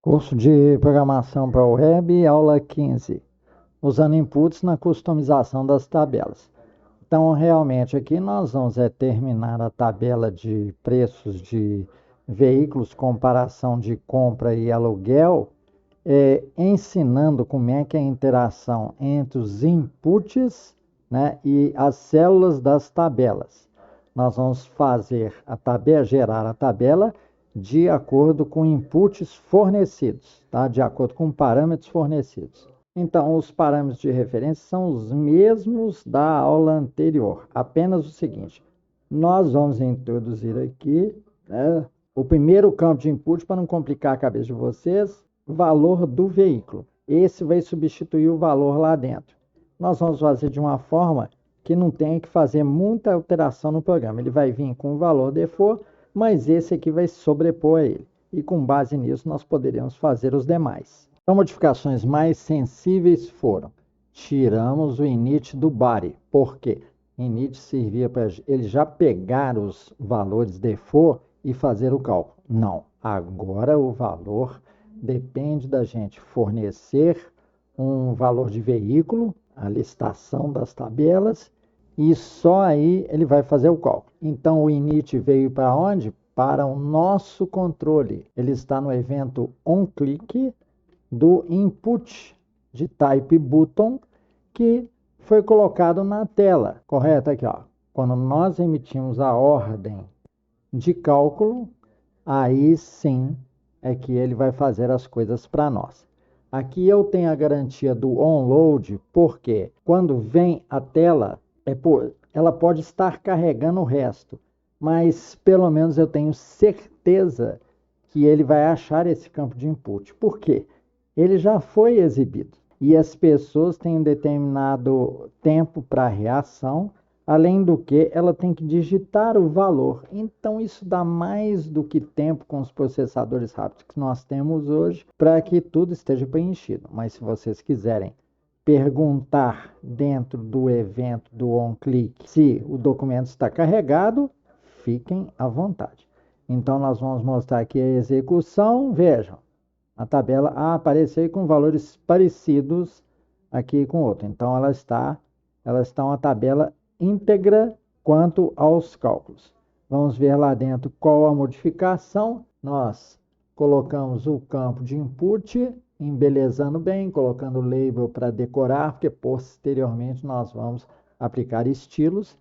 Curso de Programação para Web, aula 15, usando inputs na customização das tabelas. Então, realmente, aqui nós vamos terminar a tabela de preços de veículos, comparação de compra e aluguel, ensinando como é que é a interação entre os inputs, né, e as células das tabelas. Nós vamos fazer a tabela, gerar a tabela de acordo com inputs fornecidos, tá? De acordo com parâmetros fornecidos. Então, os parâmetros de referência são os mesmos da aula anterior, apenas o seguinte: nós vamos introduzir aqui, né, o primeiro campo de input, para não complicar a cabeça de vocês, valor do veículo. Esse vai substituir o valor lá dentro. Nós vamos fazer de uma forma que não tenha que fazer muita alteração no programa. Ele vai vir com o valor default, mas esse aqui vai sobrepor a ele. E com base nisso, nós poderemos fazer os demais. Então, modificações mais sensíveis foram: tiramos o init do body. Por quê? Init servia para ele já pegar os valores default e fazer o cálculo. Não, agora o valor depende da gente fornecer um valor de veículo, a listação das tabelas, e só aí ele vai fazer o cálculo. Então, o init veio para onde? Para o nosso controle. Ele está no evento onClick do input de type button, que foi colocado na tela, correto? Aqui, ó. Quando nós emitimos a ordem de cálculo, aí sim é que ele vai fazer as coisas para nós. Aqui eu tenho a garantia do onload, porque quando vem a tela, ela pode estar carregando o resto, mas pelo menos eu tenho certeza que ele vai achar esse campo de input. Por quê? Ele já foi exibido e as pessoas têm um determinado tempo para reação, além do que ela tem que digitar o valor. Então isso dá mais do que tempo com os processadores rápidos que nós temos hoje para que tudo esteja preenchido. Mas se vocês quiserem perguntar dentro do evento do onClick se o documento está carregado, fiquem à vontade. Então nós vamos mostrar aqui a execução. Vejam, a tabela apareceu com valores parecidos aqui com outra. Então ela está uma tabela íntegra quanto aos cálculos. Vamos ver lá dentro qual a modificação. Nós colocamos o campo de input, embelezando bem, colocando label para decorar, porque posteriormente nós vamos aplicar estilos.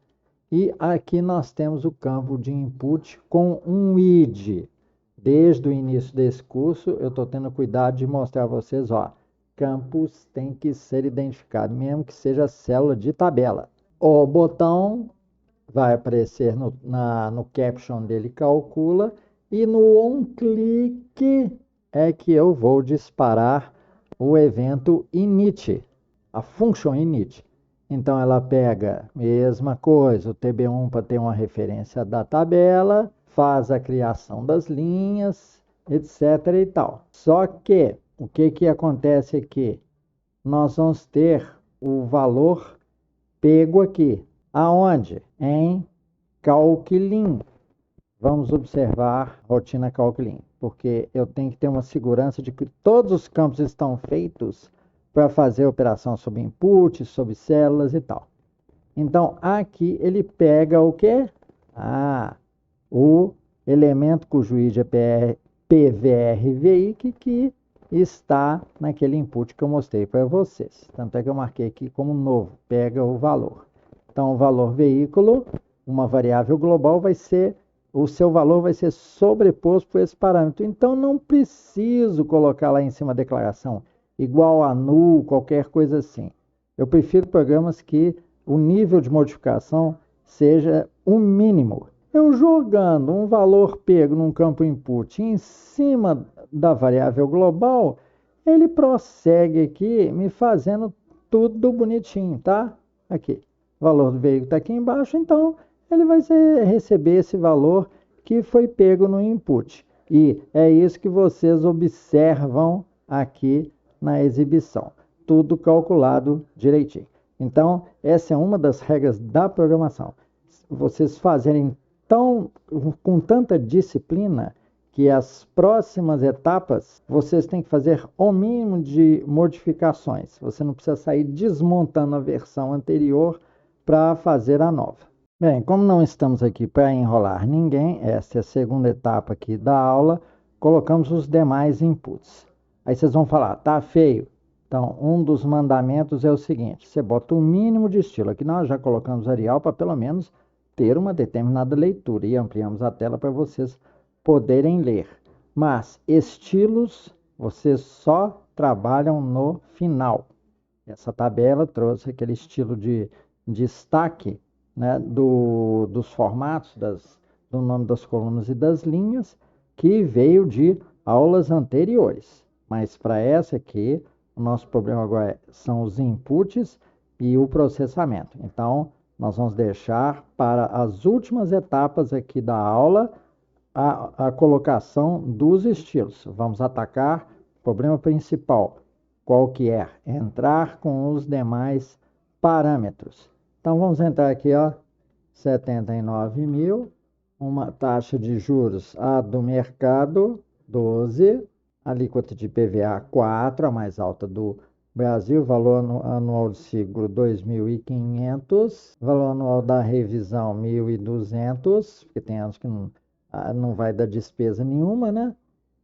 E aqui nós temos o campo de input com um id. Desde o início desse curso, eu estou tendo cuidado de mostrar a vocês, ó, campos tem que ser identificado, mesmo que seja célula de tabela. O botão vai aparecer no caption dele, calcula, e no onClick é que eu vou disparar o evento init, a function init. Então ela pega, mesma coisa, o TB1 para ter uma referência da tabela, faz a criação das linhas, etc. e tal. Só que, o que acontece aqui? Nós vamos ter o valor pego aqui. Aonde? Em Calclim. Vamos observar a rotina Calclim, porque eu tenho que ter uma segurança de que todos os campos estão feitos para fazer operação sobre input, sobre células e tal. Então, aqui ele pega o quê? O elemento cujo id é PVRVI, que está naquele input que eu mostrei para vocês. Tanto é que eu marquei aqui como novo, pega o valor. Então, o valor veículo, uma variável global, o seu valor vai ser sobreposto por esse parâmetro. Então, não preciso colocar lá em cima a declaração igual a null, qualquer coisa assim. Eu prefiro programas que o nível de modificação seja o mínimo. Eu jogando um valor pego num campo input em cima da variável global, ele prossegue aqui me fazendo tudo bonitinho, tá? Aqui, o valor do veículo está aqui embaixo, então ele vai receber esse valor que foi pego no input. E é isso que vocês observam aqui na exibição. Tudo calculado direitinho. Então, essa é uma das regras da programação. Vocês fazerem com tanta disciplina que as próximas etapas vocês têm que fazer o mínimo de modificações. Você não precisa sair desmontando a versão anterior para fazer a nova. Bem, como não estamos aqui para enrolar ninguém, essa é a segunda etapa aqui da aula, colocamos os demais inputs. Aí vocês vão falar, tá feio? Então, um dos mandamentos é o seguinte, você bota o mínimo de estilo. Aqui nós já colocamos Arial para pelo menos ter uma determinada leitura e ampliamos a tela para vocês poderem ler. Mas estilos, vocês só trabalham no final. Essa tabela trouxe aquele estilo de destaque, né, dos formatos, do nome das colunas e das linhas, que veio de aulas anteriores. Mas para essa aqui, o nosso problema agora são os inputs e o processamento. Então, nós vamos deixar para as últimas etapas aqui da aula a colocação dos estilos. Vamos atacar o problema principal, qual que é? Entrar com os demais parâmetros. Então, vamos entrar aqui, ó, 79 mil, uma taxa de juros A do mercado, 12, alíquota de IPVA 4, a mais alta do Brasil, valor anual de seguro 2.500, valor anual da revisão 1.200, porque tem anos que não vai dar despesa nenhuma, né?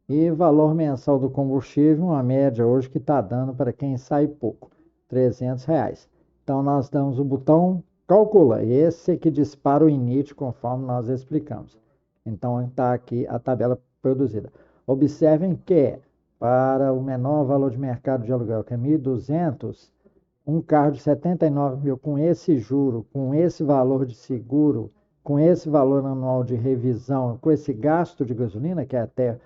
E valor mensal do combustível, uma média hoje que está dando para quem sai pouco, R$300. Então, nós damos o botão calcula, e esse que dispara o init, conforme nós explicamos. Então, está aqui a tabela produzida. Observem que, para o menor valor de mercado de aluguel, que é 1.200, um carro de 79 mil com esse juro, com esse valor de seguro, com esse valor anual de revisão, com esse gasto de gasolina, que é até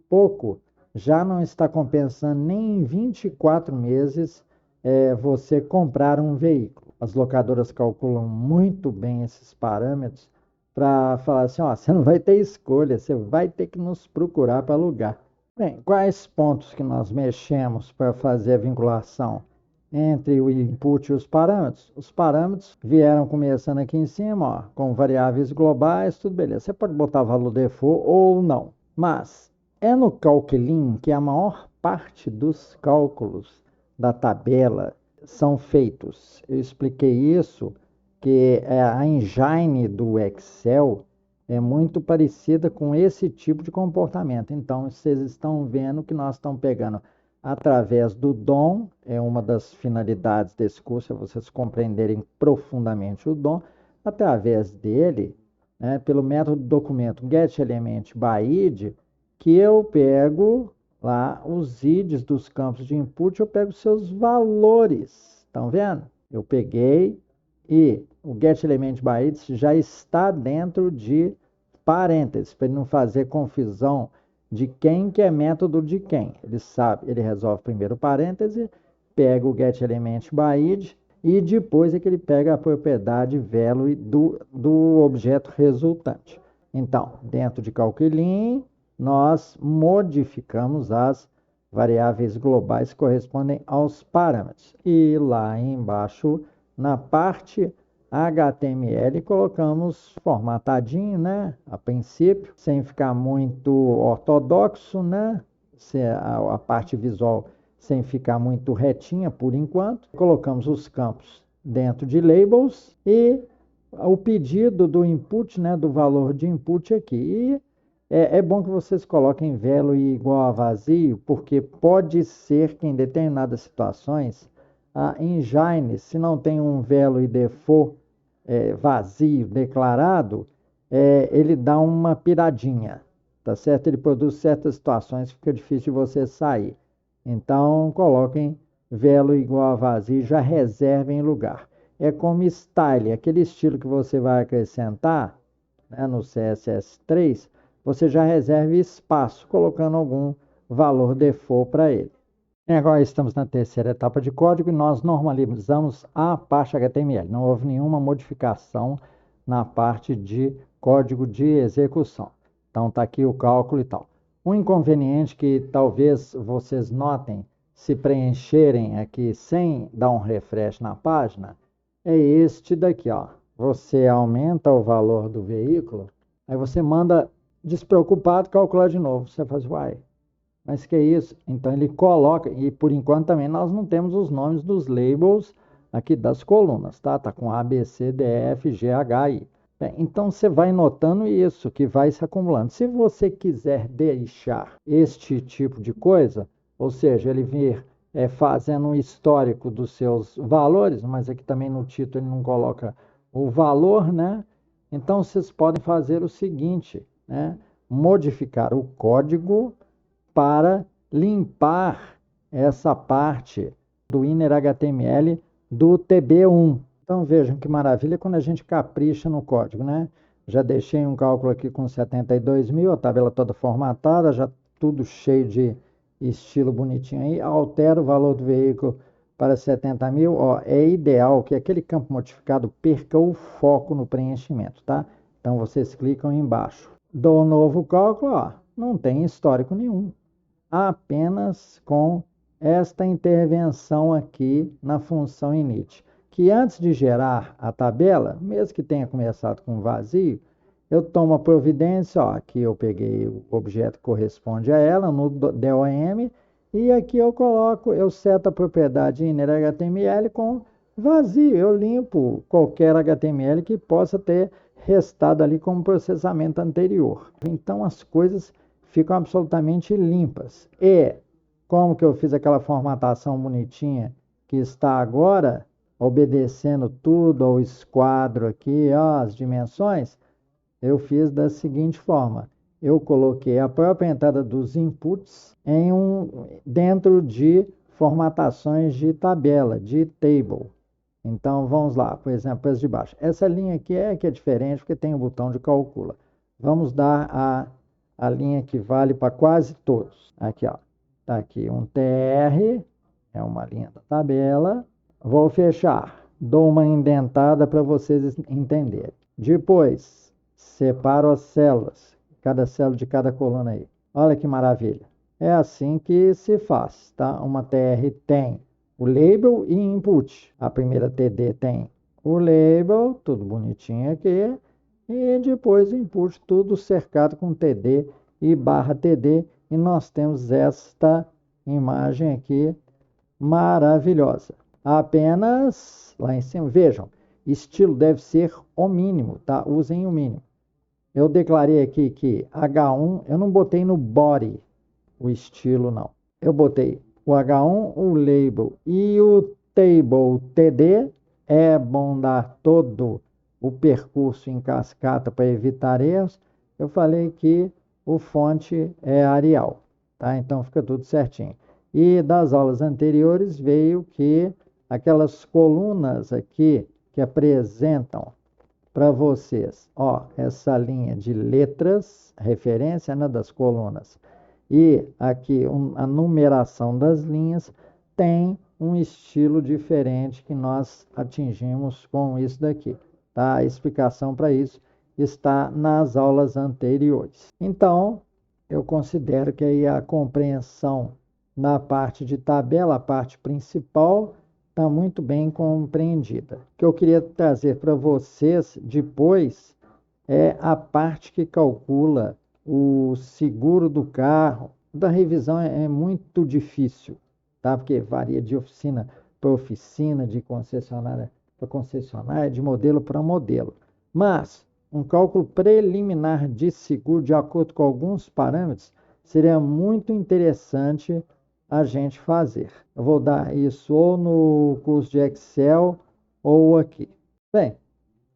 pouco, já não está compensando nem em 24 meses você comprar um veículo. As locadoras calculam muito bem esses parâmetros para falar assim, ó, você não vai ter escolha, você vai ter que nos procurar para alugar. Bem, quais pontos que nós mexemos para fazer a vinculação entre o input e os parâmetros? Os parâmetros vieram começando aqui em cima, ó, com variáveis globais, tudo beleza. Você pode botar valor default ou não, mas é no Calculin que a maior parte dos cálculos da tabela são feitos. Eu expliquei isso, que a engine do Excel é muito parecida com esse tipo de comportamento. Então, vocês estão vendo que nós estamos pegando através do DOM, é uma das finalidades desse curso, é vocês compreenderem profundamente o DOM, através dele, né, pelo método do documento getElementById, que eu pego lá os IDs dos campos de input, eu pego seus valores. Estão vendo? Eu peguei e o getElementById já está dentro de parênteses, para ele não fazer confusão de quem que é método de quem. Ele sabe, ele resolve primeiro o parêntese, pega o getElementById e depois é que ele pega a propriedade value do objeto resultante. Então, dentro de Calculin, nós modificamos as variáveis globais que correspondem aos parâmetros. E lá embaixo, na parte HTML, colocamos formatadinho, né? A princípio, sem ficar muito ortodoxo, né? A parte visual sem ficar muito retinha por enquanto. Colocamos os campos dentro de labels e o pedido do input, né? Do valor de input aqui. E é bom que vocês coloquem value igual a vazio, porque pode ser que em determinadas situações a engine, se não tem um value default vazio declarado, ele dá uma piradinha, tá certo? Ele produz certas situações que fica difícil de você sair. Então, coloquem value igual a vazio, já reservem lugar. É como style, aquele estilo que você vai acrescentar, né, no CSS3, você já reserva espaço, colocando algum valor default para ele. E agora estamos na terceira etapa de código e nós normalizamos a parte HTML. Não houve nenhuma modificação na parte de código de execução. Então, está aqui o cálculo e tal. Um inconveniente que talvez vocês notem se preencherem aqui sem dar um refresh na página é este daqui, ó. Você aumenta o valor do veículo, aí você manda despreocupado, calcular de novo. Você faz, uai, mas que é isso? Então ele coloca, e por enquanto também nós não temos os nomes dos labels aqui das colunas, tá? Tá com A, B, C, D, E, F, G, H, I. Bem, então você vai notando isso, que vai se acumulando. Se você quiser deixar este tipo de coisa, ou seja, ele vir fazendo um histórico dos seus valores, mas aqui também no título ele não coloca o valor, né? Então vocês podem fazer o seguinte, né? Modificar o código para limpar essa parte do inner HTML do TB1. Então vejam que maravilha quando a gente capricha no código, né? Já deixei um cálculo aqui com 72 mil, a tabela toda formatada, já tudo cheio de estilo bonitinho aí. Altero o valor do veículo para 70 mil. Ó, é ideal que aquele campo modificado perca o foco no preenchimento, tá? Então vocês clicam embaixo. Dou um novo cálculo, ó, não tem histórico nenhum. Apenas com esta intervenção aqui na função init, que antes de gerar a tabela, mesmo que tenha começado com vazio, eu tomo a providência, ó, aqui eu peguei o objeto que corresponde a ela no DOM, e aqui eu seto a propriedade inner.html com vazio, eu limpo qualquer HTML que possa ter restado ali como processamento anterior. Então as coisas ficam absolutamente limpas. E como que eu fiz aquela formatação bonitinha que está agora, obedecendo tudo ao esquadro aqui, ó, as dimensões, eu fiz da seguinte forma. Eu coloquei a própria entrada dos inputs dentro de formatações de tabela, de table. Então, vamos lá, por exemplo, preço de baixo. Essa linha aqui que é diferente, porque tem o botão de calcula. Vamos dar a linha que vale para quase todos. Aqui, ó. Tá aqui um TR, é uma linha da tabela. Vou fechar. Dou uma indentada para vocês entenderem. Depois, separo as células, cada célula de cada coluna aí. Olha que maravilha. É assim que se faz, tá? Uma TR tem o label e input. A primeira TD tem o label, tudo bonitinho aqui. E depois o input, tudo cercado com TD e barra TD. E nós temos esta imagem aqui maravilhosa. Apenas lá em cima, vejam, estilo deve ser o mínimo, tá? Usem o mínimo. Eu declarei aqui que H1, eu não botei no body o estilo, não. Eu botei o H1, o label e o table TD. É bom dar todo o percurso em cascata para evitar erros. Eu falei que o fonte é Arial, tá? Então fica tudo certinho. E das aulas anteriores veio que aquelas colunas aqui que apresentam para vocês, ó, essa linha de letras, referência, né, das colunas, e aqui a numeração das linhas tem um estilo diferente que nós atingimos com isso daqui, tá? A explicação para isso está nas aulas anteriores. Então, eu considero que aí a compreensão na parte de tabela, a parte principal, está muito bem compreendida. O que eu queria trazer para vocês depois é a parte que calcula o seguro do carro. Da revisão é muito difícil, tá? Porque varia de oficina para oficina, de concessionária para concessionária, de modelo para modelo. Mas um cálculo preliminar de seguro, de acordo com alguns parâmetros, seria muito interessante a gente fazer. Eu vou dar isso ou no curso de Excel ou aqui. Bem,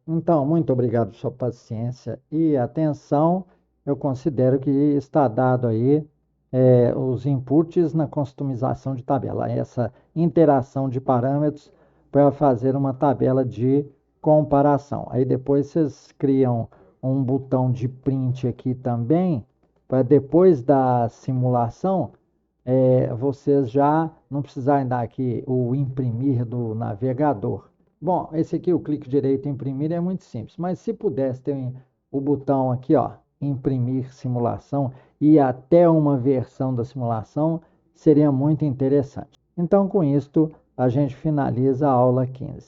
então, muito obrigado por sua paciência e atenção. Eu considero que está dado aí os inputs na customização de tabela, essa interação de parâmetros para fazer uma tabela de comparação. Aí depois vocês criam um botão de print aqui também, para depois da simulação, vocês já não precisarem dar aqui o imprimir do navegador. Bom, esse aqui, o clique direito em imprimir, é muito simples, mas se pudesse ter o botão aqui, ó, imprimir simulação e até uma versão da simulação, seria muito interessante. Então, com isto, a gente finaliza a aula 15.